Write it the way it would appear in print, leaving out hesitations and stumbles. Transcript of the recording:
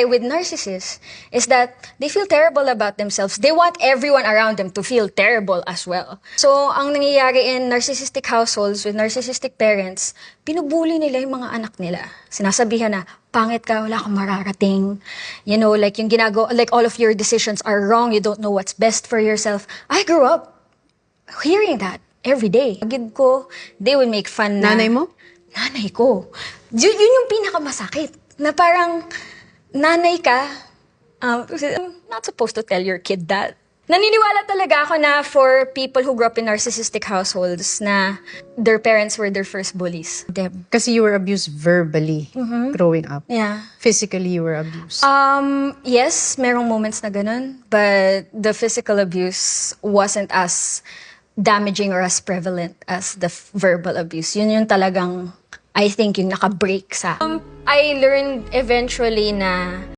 With narcissists is that they feel terrible about themselves. They want everyone around them to feel terrible as well. So, ang nangyayari in narcissistic households with narcissistic parents, pinubuli nila yung mga anak nila. Sinasabihan na, pangit ka, wala kang mararating. You know, like yung like all of your decisions are wrong, you don't know what's best for yourself. I grew up hearing that every day. Pagid ko, they would make fun na. Nanay mo? Nanay ko. Yun yung pinakamasakit. Na parang, nanay ka, not supposed to tell your kid that. Naniniwala talaga ako na for people who grew up in narcissistic households na their parents were their first bullies. Them. Kasi you were abused verbally growing up. Yeah. Physically, you were abused. Yes, merong moments na ganun. But the physical abuse wasn't as damaging or as prevalent as the verbal abuse. Yun yung talagang, I think, yung naka-break sa. I learned eventually na